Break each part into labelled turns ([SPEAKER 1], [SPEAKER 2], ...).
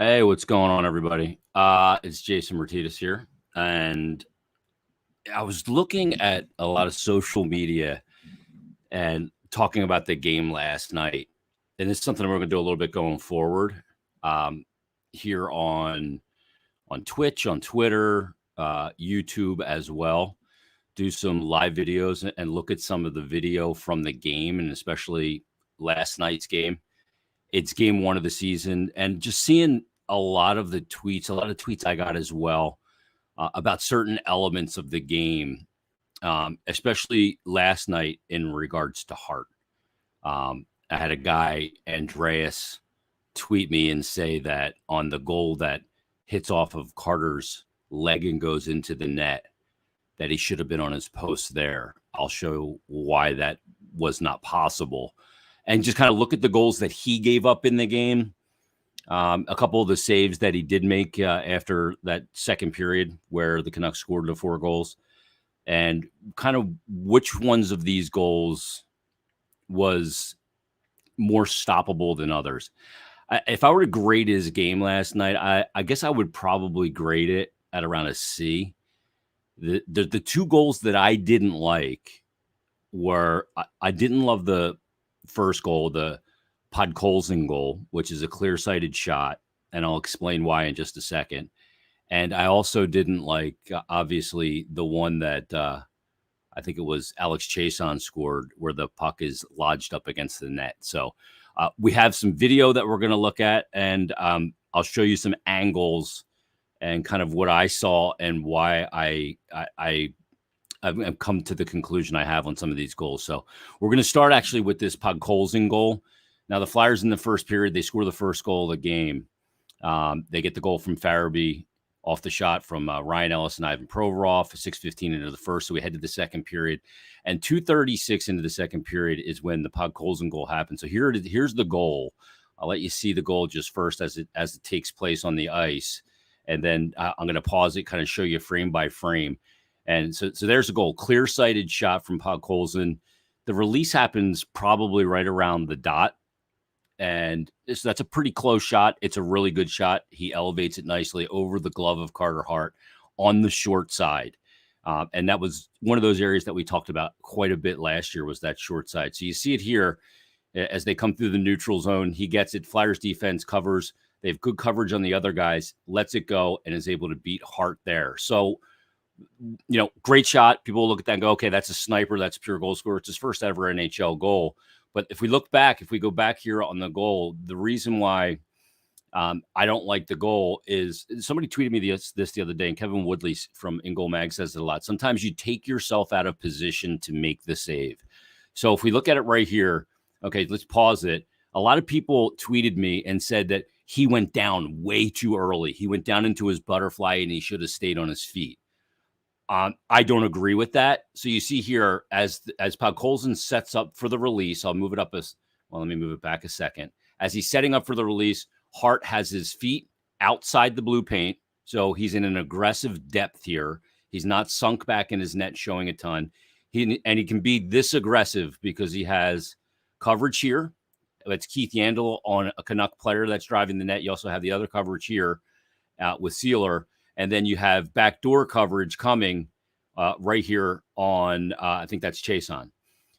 [SPEAKER 1] Hey, what's going on, everybody? It's Jason Martinez here, and I was looking at a lot of social media and talking about the game last night, and it's something we're going to do a little bit going forward um, here on Twitch, on Twitter, YouTube as well. Do some live videos and look at some of the video from the game, and especially last night's game. It's game one of the season, and just seeing a lot of tweets I got as well about certain elements of the game, especially last night in regards to Hart. I had a guy, Andreas, tweet me and say that on the goal that hits off of Carter's leg and goes into the net, that he should have been on his post there. I'll show why that was not possible. And just kind of look at the goals that he gave up in the game. A couple of the saves that he did make after that second period where the Canucks scored the 4 goals, and kind of which ones of these goals was more stoppable than others. If I were to grade his game last night, I guess I would probably grade it at around a C. The 2 goals that I didn't like were I didn't love the first goal, the Podkolzin goal, which is a clear-sighted shot, and I'll explain why in just a second. And I also didn't like, obviously, the one that I think it was Alex Chason scored where the puck is lodged up against the net. So we have some video that we're going to look at, and I'll show you some angles and kind of what I saw and why I've come to the conclusion I have on some of these goals. So we're going to start actually with this Podkolzin goal. Now, the Flyers in the first period, they score the first goal of the game. They get the goal from Farabee off the shot from Ryan Ellis and Ivan Provorov, 6:15 into the first. So we head to the second period. And 2:36 into the second period is when the Podkolzin goal happens. So here's the goal. I'll let you see the goal just first as it takes place on the ice. And then I'm going to pause it, kind of show you frame by frame. And so there's a goal, clear-sighted shot from Podkolzin. The release happens probably right around the dot. And that's a pretty close shot. It's a really good shot. He elevates it nicely over the glove of Carter Hart on the short side. And that was one of those areas that we talked about quite a bit last year, was that short side. So you see it here as they come through the neutral zone. He gets it. Flyers defense covers. They have good coverage on the other guys, lets it go, and is able to beat Hart there. So, great shot. People look at that and go, okay, that's a sniper. That's a pure goal scorer. It's his first ever NHL goal. But if we go back here on the goal, the reason why I don't like the goal is somebody tweeted me this the other day, and Kevin Woodley from In Goal Mag says it a lot. Sometimes you take yourself out of position to make the save. So if we look at it right here, okay, let's pause it. A lot of people tweeted me and said that he went down way too early. He went down into his butterfly and he should have stayed on his feet. I don't agree with that. So you see here, as Podkolzin sets up for the release, I'll move it up let me move it back a second. As he's setting up for the release, Hart has his feet outside the blue paint. So he's in an aggressive depth here. He's not sunk back in his net showing a ton. He can be this aggressive because he has coverage here. That's Keith Yandel on a Canuck player that's driving the net. You also have the other coverage here with Sealer. And then you have backdoor coverage coming right here on, I think that's Chason.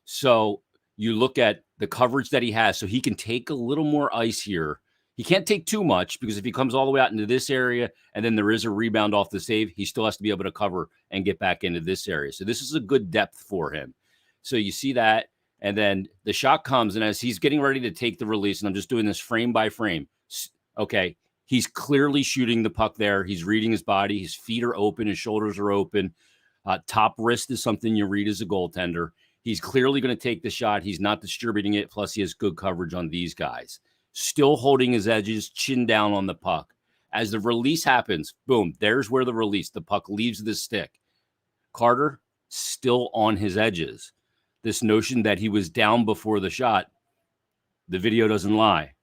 [SPEAKER 1] So you look at the coverage that he has. So he can take a little more ice here. He can't take too much, because if he comes all the way out into this area and then there is a rebound off the save, he still has to be able to cover and get back into this area. So this is a good depth for him. So you see that. And then the shot comes, and as he's getting ready to take the release, and I'm just doing this frame by frame. Okay. He's clearly shooting the puck there. He's reading his body. His feet are open. His shoulders are open. Top wrist is something you read as a goaltender. He's clearly going to take the shot. He's not distributing it. Plus, he has good coverage on these guys. Still holding his edges, chin down on the puck. As the release happens, boom, there's where the release. The puck leaves the stick. Carter still on his edges. This notion that he was down before the shot, the video doesn't lie.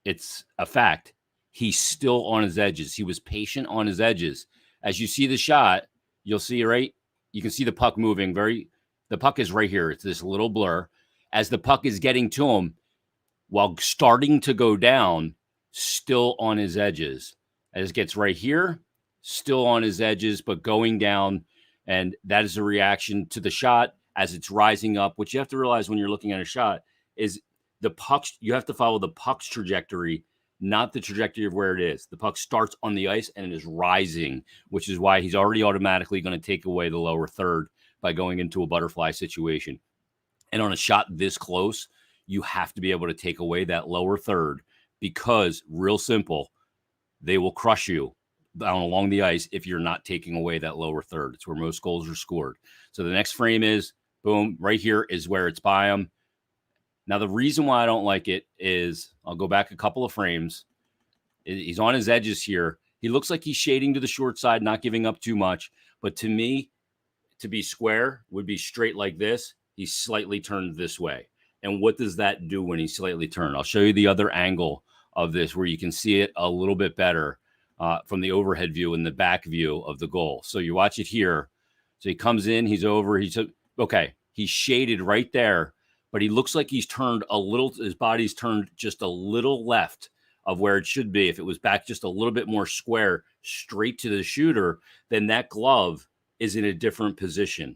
[SPEAKER 1] It's a fact. He's still on his edges. He was patient on his edges. As you see the shot, you'll see, right? You can see the puck moving. The puck is right here. It's this little blur. As the puck is getting to him, while starting to go down, still on his edges. As it gets right here, still on his edges, but going down. And that is a reaction to the shot as it's rising up. What you have to realize when you're looking at a shot is the puck, you have to follow the puck's trajectory, not the trajectory of where it is. The puck starts on the ice and it is rising, which is why he's already automatically going to take away the lower third by going into a butterfly situation. And on a shot this close, you have to be able to take away that lower third because, real simple, they will crush you down along the ice if you're not taking away that lower third. It's where most goals are scored. So the next frame is, boom, right here is where it's by him. Now, the reason why I don't like it is, I'll go back a couple of frames. He's on his edges here. He looks like he's shading to the short side, not giving up too much. But to me, to be square would be straight like this. He's slightly turned this way. And what does that do when he's slightly turned? I'll show you the other angle of this where you can see it a little bit better from the overhead view and the back view of the goal. So you watch it here. So he comes in, he's over, okay, he's shaded right there, but he looks like he's turned a little, his body's turned just a little left of where it should be. If it was back just a little bit more square, straight to the shooter, then that glove is in a different position.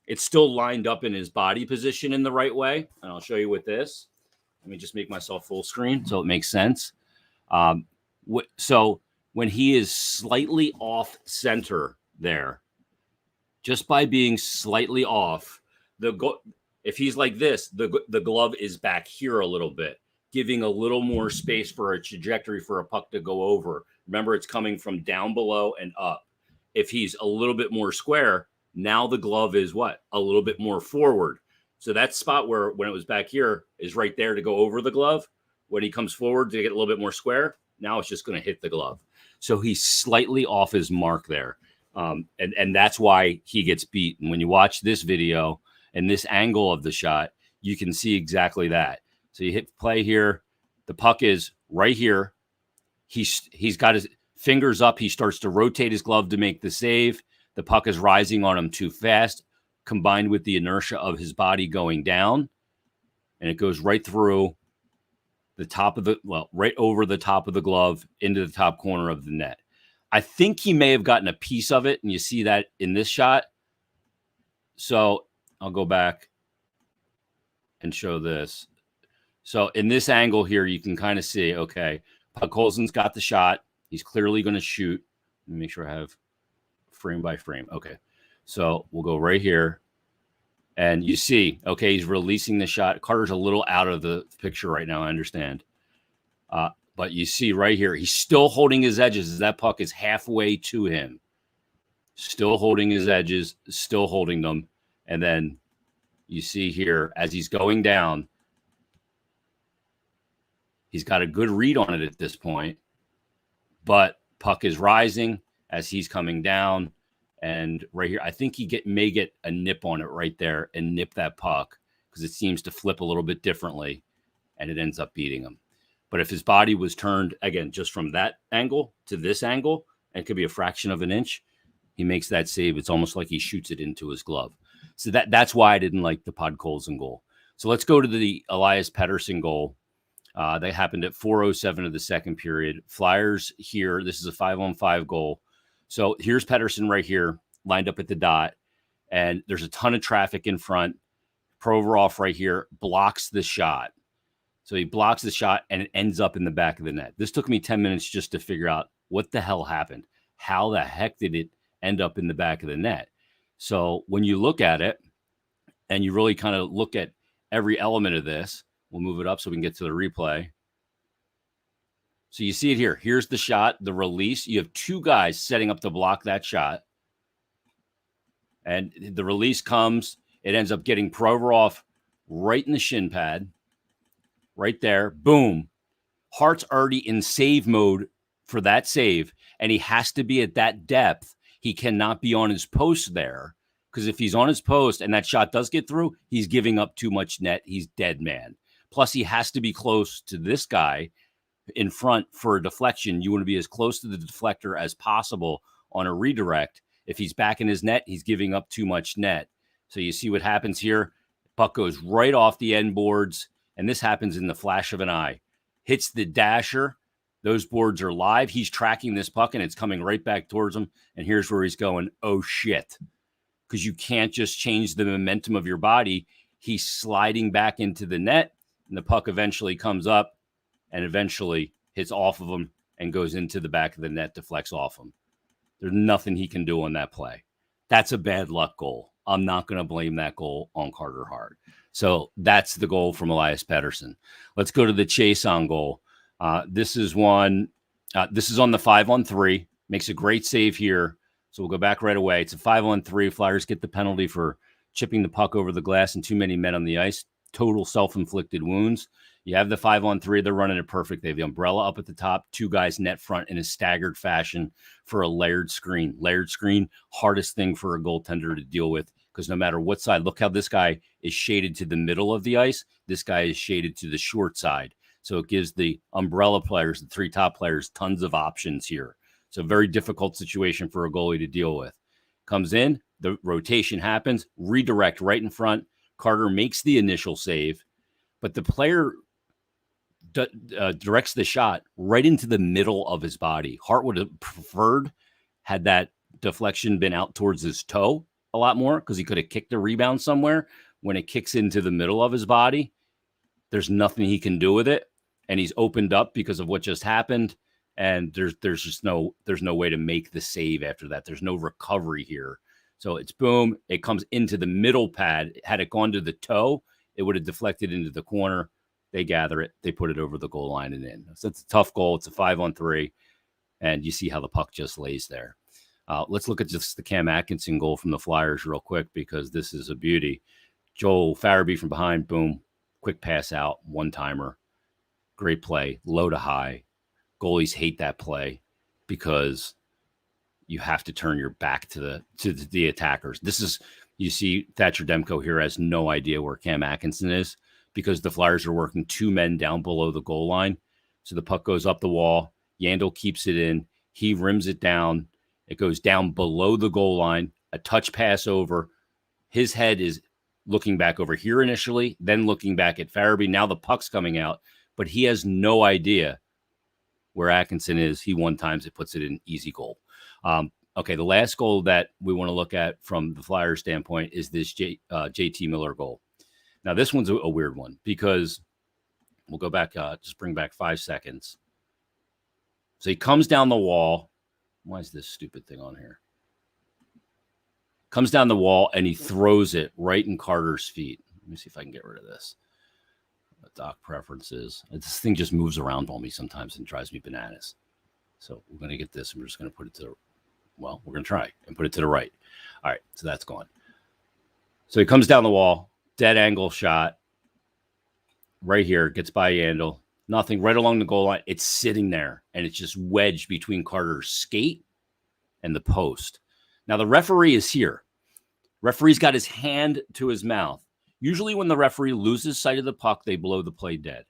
[SPEAKER 1] It's still lined up in his body position in the right way. And I'll show you with this. Let me just make myself full screen so it makes sense. So when he is slightly off center there, just by being slightly off, if he's like this, the glove is back here a little bit, giving a little more space for a trajectory for a puck to go over. Remember, it's coming from down below and up. If he's a little bit more square, now the glove is what? A little bit more forward. So that spot where when it was back here is right there to go over the glove. When he comes forward to get a little bit more square, now it's just going to hit the glove. So he's slightly off his mark there. And that's why he gets beat. And when you watch this video and this angle of the shot, you can see exactly that. So you hit play here. The puck is right here. He's got his fingers up. He starts to rotate his glove to make the save. The puck is rising on him too fast, combined with the inertia of his body going down. And it goes right through the top of right over the top of the glove into the top corner of the net. I think he may have gotten a piece of it, and you see that in this shot. So I'll go back and show this. So in this angle here, you can kind of see, okay, Podkolzin's got the shot. He's clearly going to shoot. Let me make sure I have frame by frame. Okay. So we'll go right here. And you see, okay, he's releasing the shot. Carter's a little out of the picture right now, I understand. But you see right here, he's still holding his edges as that puck is halfway to him. Still holding his edges, still holding them. And then you see here, as he's going down, he's got a good read on it at this point. But puck is rising as he's coming down. And right here, I think he may get a nip on it right there and nip that puck because it seems to flip a little bit differently, and it ends up beating him. But if his body was turned, again, just from that angle to this angle, and it could be a fraction of an inch, he makes that save. It's almost like he shoots it into his glove. So that's why I didn't like the Podkolzin goal. So let's go to the Elias Pettersson goal. That happened at 4:07 of the second period. Flyers here, this is a 5-on-5 goal. So here's Pettersson right here, lined up at the dot, and there's a ton of traffic in front. Provorov right here blocks the shot. So he blocks the shot, and it ends up in the back of the net. This took me 10 minutes just to figure out what the hell happened. How the heck did it end up in the back of the net? So when you look at it, and you really kind of look at every element of this, we'll move it up so we can get to the replay. So you see it here. Here's the shot, the release. You have two guys setting up to block that shot. And the release comes. It ends up getting Provorov right in the shin pad. Right there. Boom. Hart's already in save mode for that save. And he has to be at that depth. He cannot be on his post there. Because if he's on his post and that shot does get through, he's giving up too much net. He's dead man. Plus, he has to be close to this guy in front for a deflection. You want to be as close to the deflector as possible on a redirect. If he's back in his net, he's giving up too much net. So you see what happens here. Puck goes right off the end boards, and this happens in the flash of an eye. Hits the dasher, Those boards are live. He's tracking this puck, and it's coming right back towards him. And here's where he's going, oh, shit. Because you can't just change the momentum of your body. He's sliding back into the net, and the puck eventually comes up and eventually hits off of him and goes into the back of the net, deflects off him. There's nothing he can do on that play. That's a bad luck goal. I'm not going to blame that goal on Carter Hart. So that's the goal from Elias Pettersson. Let's go to the chase on goal. This is one. This is on the 5-on-3. Makes a great save here. So we'll go back right away. It's a 5-on-3. Flyers get the penalty for chipping the puck over the glass and too many men on the ice. Total self-inflicted wounds. You have the 5-on-3. They're running it perfect. They have the umbrella up at the top, two guys net front in a staggered fashion for a layered screen. Layered screen, hardest thing for a goaltender to deal with because no matter what side, look how this guy is shaded to the middle of the ice. This guy is shaded to the short side. So it gives the umbrella players, the three top players, tons of options here. It's a very difficult situation for a goalie to deal with. Comes in, the rotation happens, redirect right in front. Carter makes the initial save, but the player directs the shot right into the middle of his body. Hart would have preferred had that deflection been out towards his toe a lot more because he could have kicked a rebound somewhere. When it kicks into the middle of his body, there's nothing he can do with it. And he's opened up because of what just happened. And there's just no way to make the save after that. There's no recovery here. So it's boom. It comes into the middle pad. Had it gone to the toe, it would have deflected into the corner. They gather it. They put it over the goal line and in. So it's a tough goal. It's a 5-on-3. And you see how the puck just lays there. Let's look at just the Cam Atkinson goal from the Flyers real quick because this is a beauty. Joel Farabee from behind, boom, quick pass out, one-timer. Great play, low to high. Goalies hate that play because you have to turn your back to the attackers. This is, you see Thatcher Demko here has no idea where Cam Atkinson is because the Flyers are working two men down below the goal line. So the puck goes up the wall. Yandel keeps it in. He rims it down. It goes down below the goal line. A touch pass over. His head is looking back over here initially, then looking back at Farabee. Now the puck's coming out, but he has no idea where Atkinson is. He one-times it, puts it in, easy goal. Okay, the last goal that we want to look at from the Flyers standpoint is this JT Miller goal. Now, this one's a weird one because we'll go back, just bring back 5 seconds. So he comes down the wall. Why is this stupid thing on here? Comes down the wall and he throws it right in Carter's feet. Let me see if I can get rid of this. Doc preferences. This thing just moves around on me sometimes and drives me bananas. So we're going to get this and we're just going to put it to, well, we're going to try and put it to the right. All right, so that's gone. So he comes down the wall, dead angle shot right here, gets by Yandel. Nothing, right along the goal line. It's sitting there and it's just wedged between Carter's skate and the post. Now the referee is here. Referee's got his hand to his mouth. Usually when the referee loses sight of the puck, they blow the play dead.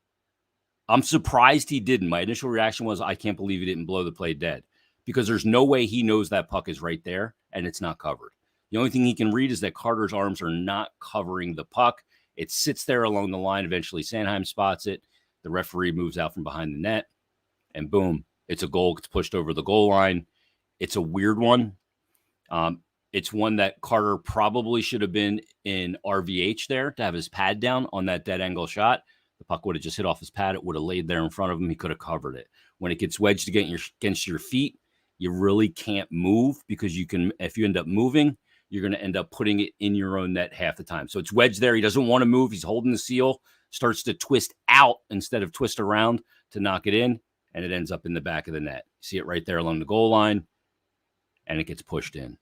[SPEAKER 1] I'm surprised he didn't. My initial reaction was, I can't believe he didn't blow the play dead because there's no way he knows that puck is right there and it's not covered. The only thing he can read is that Carter's arms are not covering the puck. It sits there along the line. Eventually, Sanheim spots it. The referee moves out from behind the net and boom, it's a goal. It's pushed over the goal line. It's a weird one. It's one that Carter probably should have been in RVH there to have his pad down on that dead angle shot. The puck would have just hit off his pad. It would have laid there in front of him. He could have covered it. When it gets wedged against your feet, you really can't move because you can, if you end up moving, you're going to end up putting it in your own net half the time. So it's wedged there. He doesn't want to move. He's holding the seal, starts to twist out instead of twist around to knock it in, and it ends up in the back of the net. See it right there along the goal line, and it gets pushed in.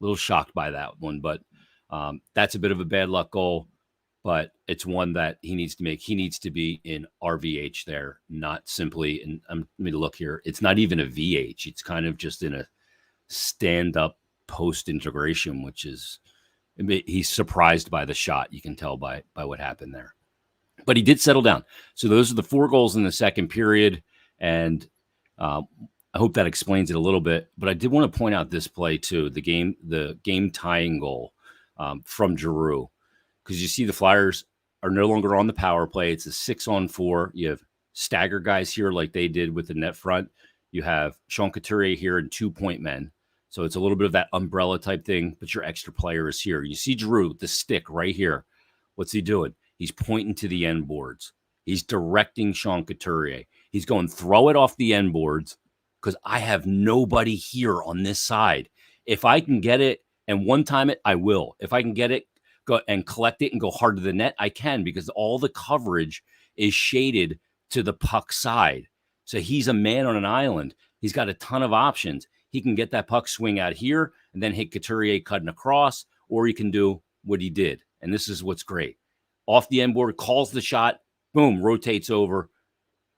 [SPEAKER 1] A little shocked by that one, but that's a bit of a bad luck goal, but it's one that he needs to make. He needs to be in RVH there, not simply, and let me look here. It's not even a VH. It's kind of just in a stand-up post integration, which is, he's surprised by the shot. You can tell by what happened there, but he did settle down. So those are the 4 goals in the second period. And I hope that explains it a little bit, but I did want to point out this play too, the game tying goal from Giroux, because you see the Flyers are no longer on the power play. It's a 6-on-4. You have stagger guys here like they did with the net front. You have Sean Couturier here and 2-point men. So it's a little bit of that umbrella type thing, but your extra player is here. You see Giroux with the stick right here. What's he doing? He's pointing to the end boards. He's directing Sean Couturier. He's going, throw it off the end boards because I have nobody here on this side. If I can get it and one time it, I will. If I can get it, go and collect it and go hard to the net, I can, because all the coverage is shaded to the puck side. So he's a man on an island. He's got a ton of options. He can get that puck swing out here and then hit Couturier cutting across, or he can do what he did. And this is what's great. Off the end board, calls the shot, boom, rotates over,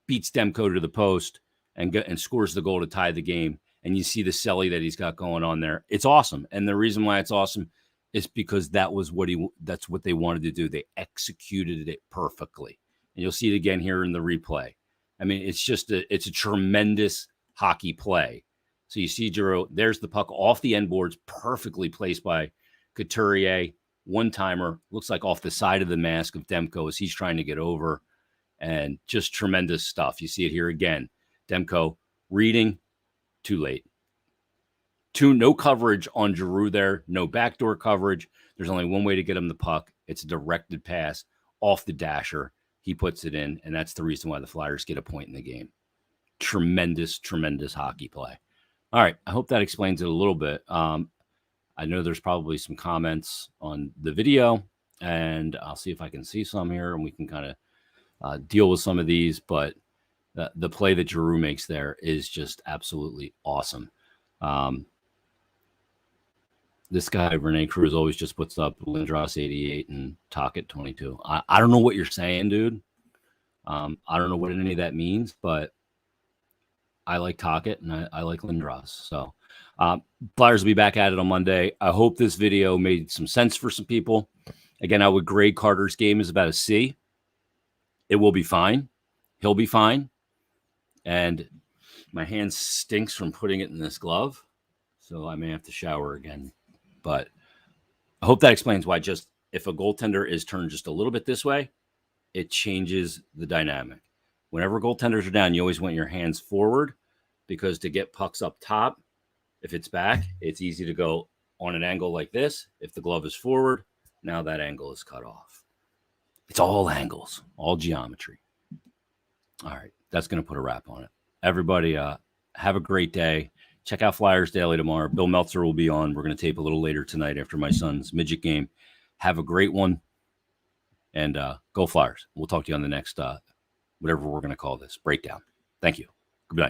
[SPEAKER 1] beats Demko to the post, and scores the goal to tie the game. And you see the celly that he's got going on there. It's awesome. And the reason why it's awesome is because that's what they wanted to do. They executed it perfectly. And you'll see it again here in the replay. I mean, it's a tremendous hockey play. So you see Giroux, there's the puck off the end boards, perfectly placed by Couturier. One-timer, looks like off the side of the mask of Demko as he's trying to get over. And just tremendous stuff. You see it here again. Demko reading, too late. No coverage on Giroux there. No backdoor coverage. There's only one way to get him the puck. It's a directed pass off the dasher. He puts it in, and that's the reason why the Flyers get a point in the game. Tremendous, tremendous hockey play. All right, I hope that explains it a little bit. I know there's probably some comments on the video, and I'll see if I can see some here, and we can kind of deal with some of these. But the play that Giroux makes there is just absolutely awesome. This guy, Rene Cruz, always just puts up Lindros 88 and Tocchet 22. I don't know what you're saying, dude. I don't know what any of that means, but I like Tocchet and I like Lindros. So Flyers will be back at it on Monday. I hope this video made some sense for some people. Again, I would grade Carter's game as about a C. It will be fine. He'll be fine. And my hand stinks from putting it in this glove, so I may have to shower again. But I hope that explains why just if a goaltender is turned just a little bit this way, it changes the dynamic. Whenever goaltenders are down, you always want your hands forward, because to get pucks up top, if it's back, it's easy to go on an angle like this. If the glove is forward, now that angle is cut off. It's all angles, all geometry. All right, that's going to put a wrap on it. Everybody, have a great day. Check out Flyers Daily tomorrow. Bill Meltzer will be on. We're going to tape a little later tonight after my son's midget game. Have a great one, and go Flyers. We'll talk to you on the next, whatever we're going to call this, breakdown. Thank you. Good night.